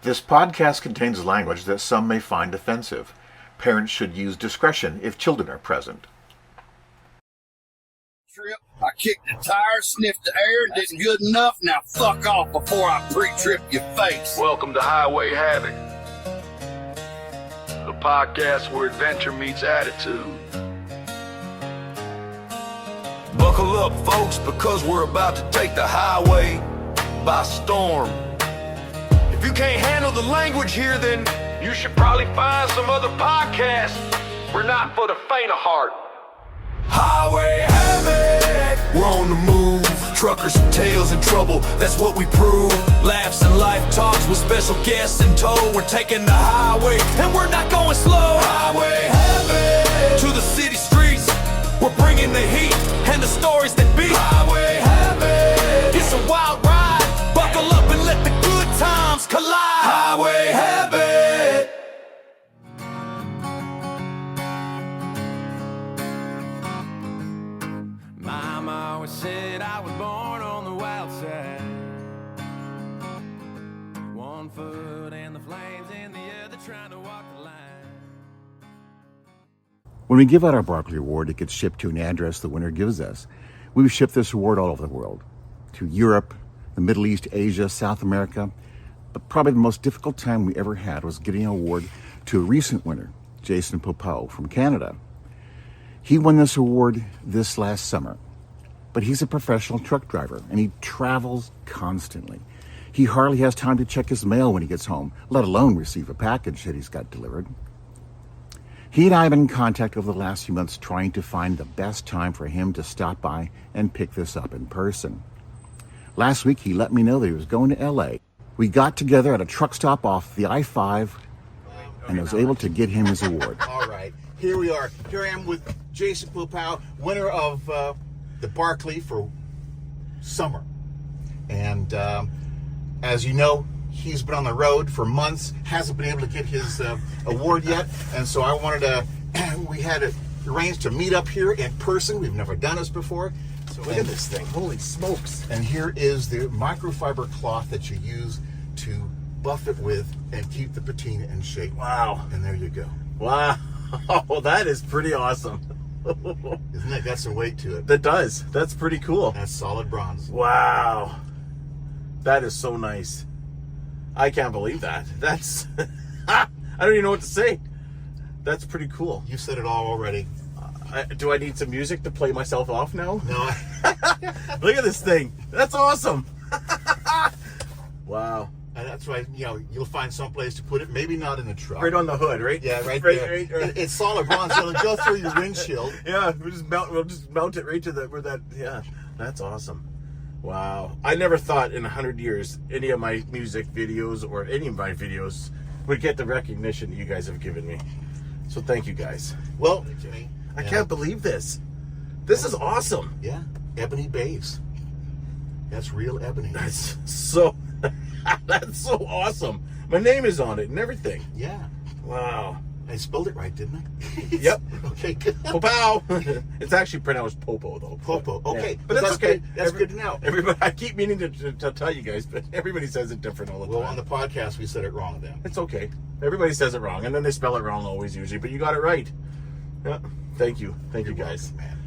This podcast contains language that some may find offensive. Parents should use discretion if children are present. Trip. I kicked the tire, sniffed the air, and didn't good enough. Now fuck off before I pre-trip your face. Welcome to Highway Havoc, the podcast where adventure meets attitude. Buckle up, folks, because we're about to take the highway by storm. If you can't handle the language here, then you should probably find some other podcast. We're not for the faint of heart. Highway Havoc, we're on the move. Truckers and tales in trouble, that's what we prove. Laughs and life talks with special guests in tow. We're taking the highway and we're not going slow. Highway Havoc, to the city streets, we're bringing the heat and the stories that beat. Highway Havoc, it's a wild ride. Buckle up and let the good times collide. Highway Havoc. Mama always said I was born on the wild side. One foot in the flames and the other trying to walk the line. When we give out our Barkley Award, it gets shipped to an address the winner gives us. We've shipped this award all over the world, to Europe, the Middle East, Asia, South America. But probably the most difficult time we ever had was getting an award to a recent winner, Jason Popow from Canada. He won this award this last summer, but he's a professional truck driver and he travels constantly. He hardly has time to check his mail when he gets home, let alone receive a package that he's got delivered. He and I have been in contact over the last few months trying to find the best time for him to stop by and pick this up in person. Last week, he let me know that he was going to LA. We got together at a truck stop off the I-5 and I was able to get him his award. All right, here we are. Here I am with Jason Popow, winner of the Barkley for summer. And as you know, he's been on the road for months, hasn't been able to get his award yet. And so I wanted to, we had arranged to meet up here in person. We've never done this before. So look at this thing, holy smokes. And here is the microfiber cloth that you use to buff it with and keep the patina in shape. Wow. And there you go. Wow. That is pretty awesome. Isn't that got some weight to it? That does. That's pretty cool. That's solid bronze. Wow. That is so nice. I can't believe that. That's... I don't even know what to say. That's pretty cool. You said it all already. Do I need some music to play myself off now? No. Look at this thing. That's awesome. Wow. And that's why, you know, you'll find some place to put it. Maybe not in the truck. Right on the hood, right? Yeah, right right, there. right. It's solid bronze. It'll go through your windshield. Yeah, we'll just mount it right to where that. Yeah, that's awesome. Wow. I never thought in 100 years any of my music videos or any of my videos would get the recognition that you guys have given me. So thank you guys. Well, I can't believe this. This is awesome. Yeah, ebony base. That's real ebony. That's so awesome. My name is on it and everything. Yeah. Wow. I spelled it right, didn't I? Yep. Okay, good. Popow. It's actually pronounced Popo though. Popo. Okay, Yeah. but that's okay. That's good to know. Everybody, I keep meaning to tell you guys, but everybody says it different all the Well, time. on the podcast, we said it wrong then. It's okay. Everybody says it wrong, and then they spell it wrong always usually, but you got it right. Yeah. Thank you. Thank you guys. Welcome, man.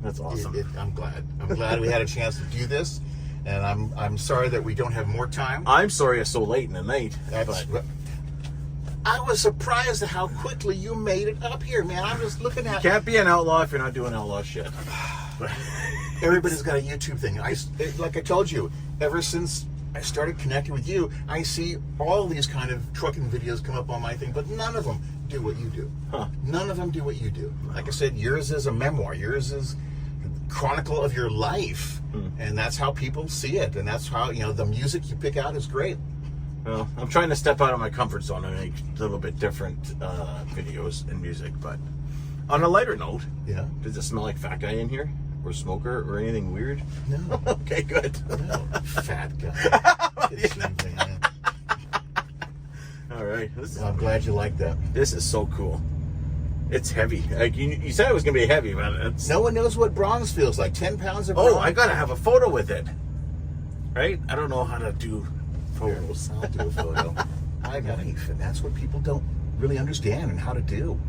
That's awesome. I'm glad. I'm glad we had a chance to do this, and I'm sorry that we don't have more time. I'm sorry it's so late in the night. That's. But I was surprised at how quickly you made it up here, man. I'm just looking at. can't be an outlaw if you're not doing outlaw shit. Everybody's got a YouTube thing. Like I told you, ever since I started connecting with you, I see all these kind of trucking videos come up on my thing, but none of them do what you do. Huh. None of them do what you do. Like I said, yours is a memoir. Yours is a chronicle of your life, and that's how people see it, and that's how, you know, the music you pick out is great. Well, I'm trying to step out of my comfort zone and make a little bit different videos and music, but on a lighter note, Yeah. does it smell like fat guy in here? Or smoker or anything weird? No. Okay, good. No. Fat guy. It's something, man. All right. I'm glad you like that. This is so cool. It's heavy. Like you said it was going to be heavy, but it's... No one knows what bronze feels like. 10 pounds of bronze. Oh, I got to have a photo with it. Right? I don't know how to do photos. I'll do a photo. high life, and that's what people don't really understand and how to do.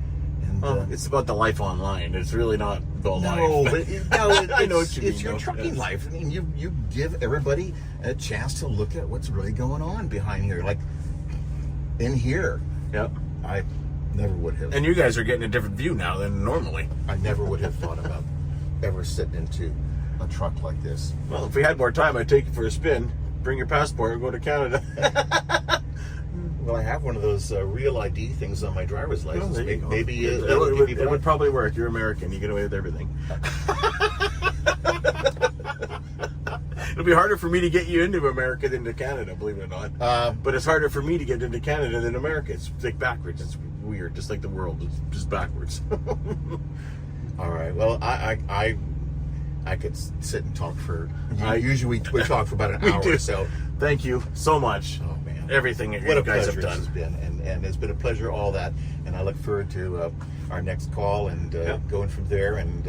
And it's about the life online. It's really not the life. I know what you mean. It's your trucking life. I mean, you give everybody a chance to look at what's really going on behind here, like in here. Yep. I never would have. And you guys are getting a different view now than normally. I never would have thought about ever sitting into a truck like this. Well, if we had more time, I'd take you for a spin. Bring your passport and go to Canada. Well, I have one of those real ID things on my driver's license. Well, maybe it would probably work. You're American. You get away with everything. It'll be harder for me to get you into America than to Canada, believe it or not. But it's harder for me to get into Canada than America. It's like backwards. It's weird, just like the world. It's just backwards. All right. Well, I could sit and talk for. Usually we talk for about an hour or so. Thank you so much. Oh man, everything that what you a guys have pleasure done. this has been, and it's been a pleasure all that. And I look forward to our next call and going from there. And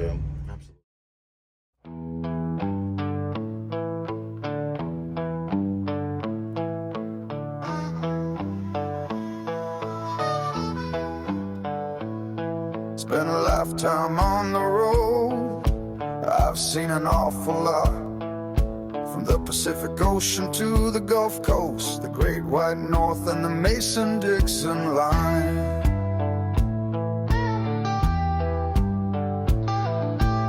Spent a lifetime on the road. I've seen an awful lot. From the Pacific Ocean to the Gulf Coast, the Great White North and the Mason-Dixon line.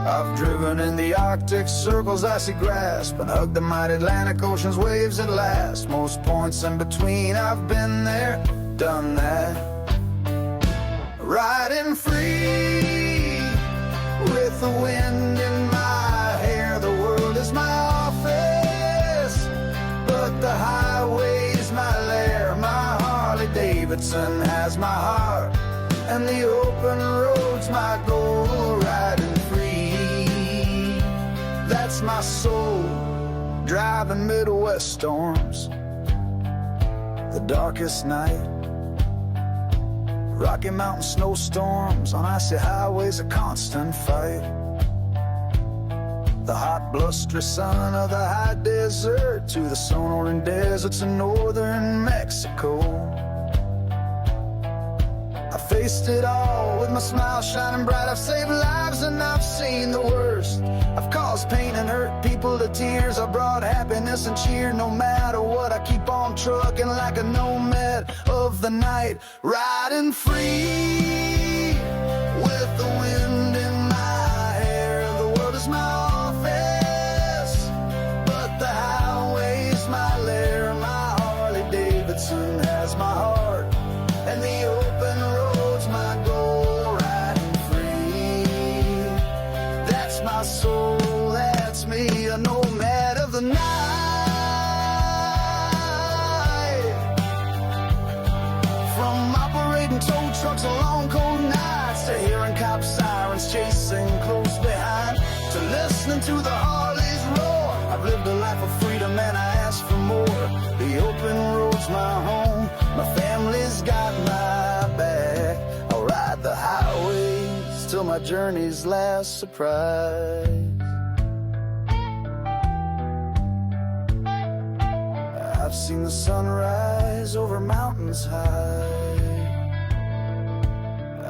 I've driven in the Arctic Circle's icy grasp and hugged the mighty Atlantic Ocean's waves at last. Most points in between, I've been there, done that. Riding free with the wind in my hair. The world is my office, but the highway's my lair. My Harley Davidson has my heart, and the open road's my goal. Riding free, that's my soul. Driving Midwest storms, the darkest night. Rocky Mountain snowstorms on icy highways, a constant fight. The hot blustery sun of the high desert to the Sonoran deserts in northern Mexico. I faced it all with my smile shining bright. I've saved lives and I've seen the worst. I've caused pain and hurt people to tears. I brought happiness and cheer. No matter what, I keep on trucking like a nomad of the night. Riding free with the wind in my hair. The world is my office, but the highway's my lair. My Harley Davidson has my heart, and the open road's my goal. Riding free, that's my soul, that's me, a nomad of the night. From operating tow trucks on long cold nights, to hearing cop sirens chasing close behind, to listening to the Harley's roar. I've lived a life of freedom and I ask for more. The open road's my home, my family's got my back. I'll ride the highways till my journey's last surprise. I've seen the sunrise over mountains high.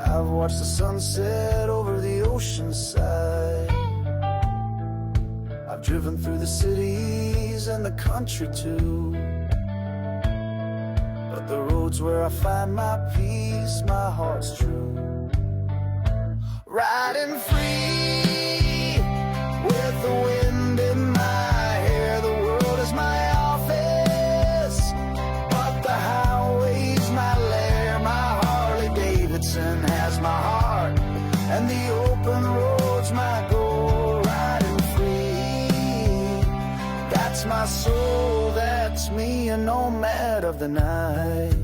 I've watched the sunset over the ocean side. I've driven through the cities and the country too, but the road's where I find my peace, my heart's true. Riding free with the wind in my hair. The world is my office, but the highway's my lair. My Harley Davidson has my heart, and the open road's my goal. Riding free, that's my soul, that's me, a nomad of the night.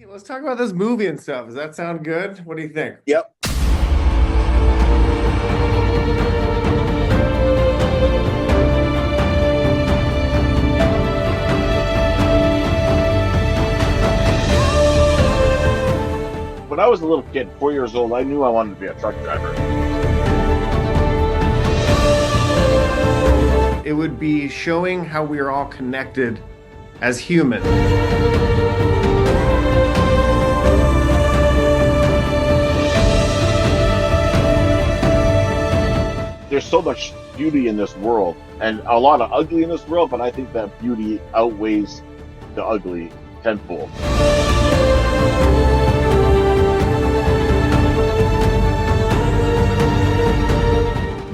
Let's talk about this movie and stuff. Does that sound good? What do you think? Yep. When I was a little kid, 4 years old, I knew I wanted to be a truck driver. It would be showing how we are all connected as humans. There's so much beauty in this world and a lot of ugly in this world, but I think that beauty outweighs the ugly tenfold.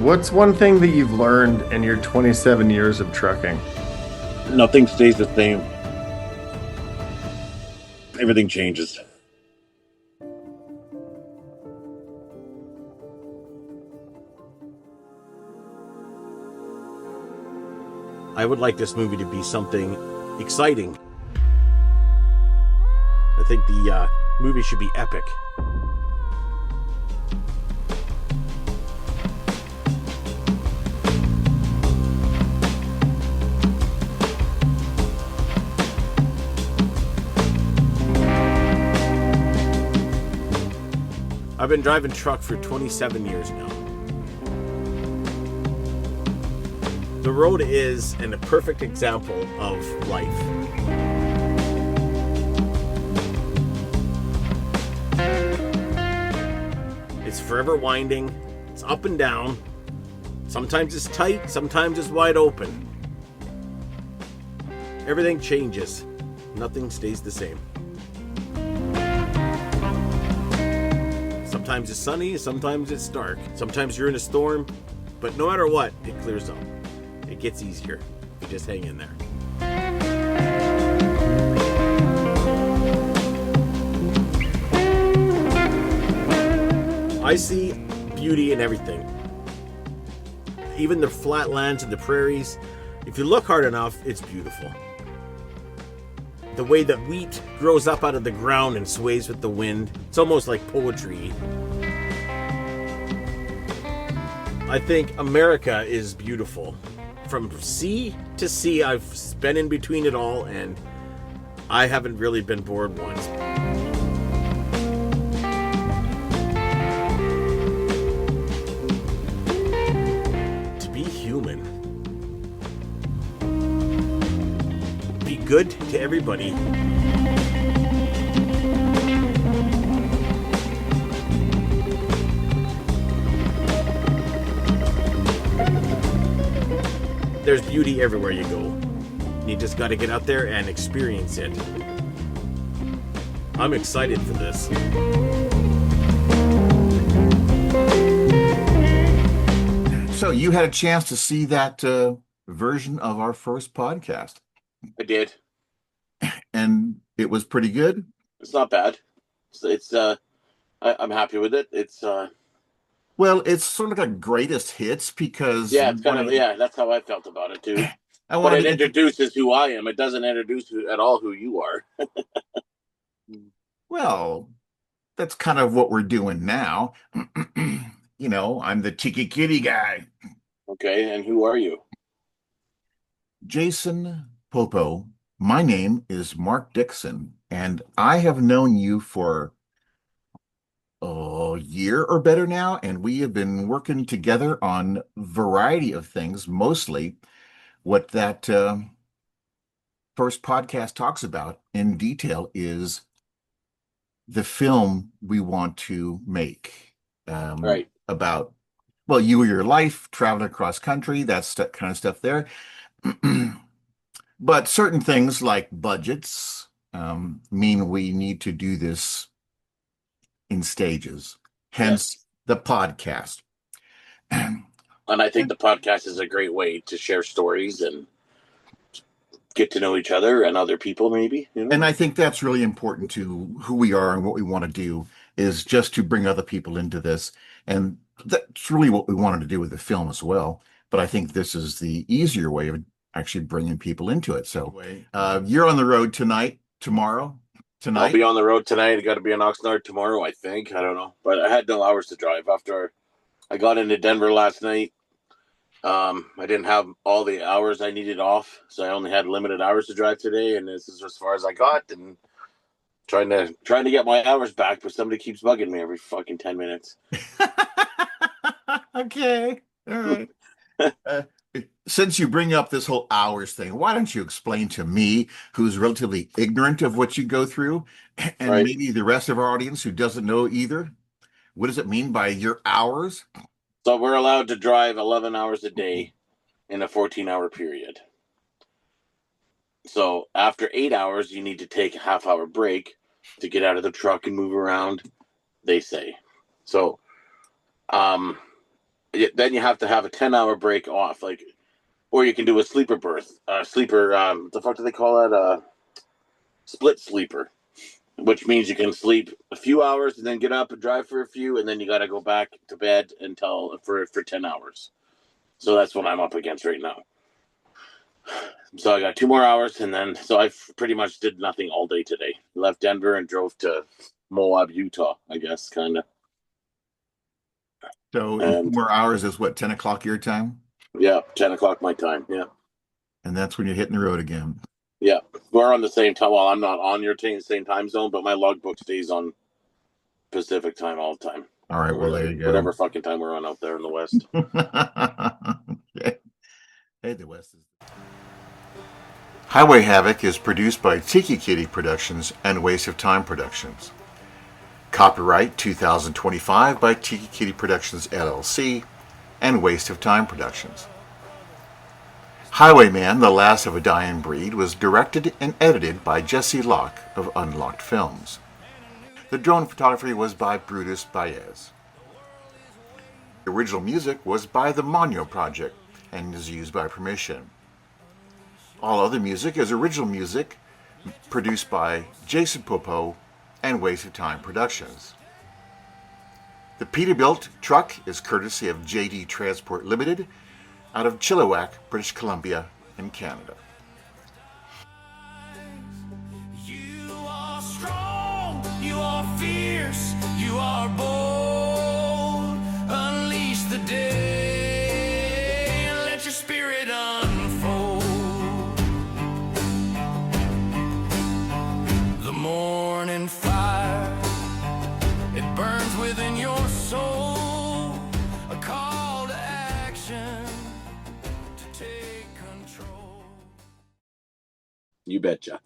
What's one thing that you've learned in your 27 years of trucking? Nothing stays the same. Everything changes. I would like this movie to be something exciting. I think the movie should be epic. I've been driving truck for 27 years now. The road is a perfect example of life. It's forever winding, it's up and down, sometimes it's tight, sometimes it's wide open. Everything changes, nothing stays the same. Sometimes it's sunny, sometimes it's dark, sometimes you're in a storm, but no matter what, it clears up. It gets easier. You just hang in there. I see beauty in everything. Even the flatlands and the prairies. If you look hard enough, it's beautiful. The way that wheat grows up out of the ground and sways with the wind, it's almost like poetry. I think America is beautiful. From sea to sea, I've been in between it all, and I haven't really been bored once. To be human. Be good to everybody. There's beauty everywhere you go. You just got to get out there and experience it. I'm excited for this. So you had a chance to see that version of our first podcast, I did. and it was pretty good. It's not bad. I'm happy with it. Well, it's sort of like a greatest hits because It's kind of that's how I felt about it too. I But wanted it to introduces who I am. It doesn't introduce at all who you are. well, that's kind of what we're doing now. You know, I'm the TikiKiti guy. Okay, and who are you? Jason Popow. My name is Mark Dixon, and I have known you for a year or better now, and we have been working together on a variety of things. Mostly what that first podcast talks about in detail is the film we want to make Right. about, well, you or your life, traveling across country, that's that kind of stuff there. But certain things like budgets mean we need to do this in stages, hence the podcast. And I think the podcast is a great way to share stories and get to know each other and other people, maybe. You know? And I think that's really important to who we are and what we want to do, is just to bring other people into this. And that's really what we wanted to do with the film as well. But I think this is the easier way of actually bringing people into it. So you're on the road tonight. I'll be on the road tonight. I got to be in Oxnard tomorrow, I think. I don't know. But I had no hours to drive after I got into Denver last night. I didn't have all the hours I needed off, so I only had limited hours to drive today, and this is as far as I got. And Trying to get my hours back, but somebody keeps bugging me every fucking 10 minutes. Okay. All right. Since you bring up this whole hours thing, why don't you explain to me, who's relatively ignorant of what you go through, and Right. maybe the rest of our audience who doesn't know either, what does it mean by your hours? So we're allowed to drive 11 hours a day in a 14-hour period. So after 8 hours, you need to take a half-hour break to get out of the truck and move around, they say. So then you have to have a 10-hour break off, like, or you can do a sleeper berth, the fuck do they call that? Split sleeper, which means you can sleep a few hours and then get up and drive for a few, and then you got to go back to bed for 10 hours. So that's what I'm up against right now. So I got 2 more hours, and then so I pretty much did nothing all day today. Left Denver and drove to Moab, Utah, I guess, kind of. So And 4 hours is what, 10 o'clock your time? yeah, 10 o'clock my time. Yeah. And that's when you're hitting the road again. Yeah. We're on the same time. Well, I'm not on your same time zone, but my logbook stays on Pacific time all the time. All right, well, there you go. Whatever fucking time we're on out there in the West. Okay. Hey, the West is. Highway Havoc is produced by TikiKiti Productions and Waste of Time Productions. Copyright 2025 by TikiKiti Productions LLC and Waste of Time Productions. Highwayman, The Last of a Dying Breed was directed and edited by Jesse Locke of Unlocked Films. The drone photography was by Brutus Baez. The original music was by the Monyo Project and is used by permission. All other music is original music produced by Jason Popow and Waste of Time Productions. The Peterbilt truck is courtesy of JD Transport Limited out of Chilliwack, British Columbia in Canada. You are strong, you are fierce, you are bold. Unleash the day and let your spirit unfold. The morning fire, it burns within your soul. A call to action to take control. You betcha.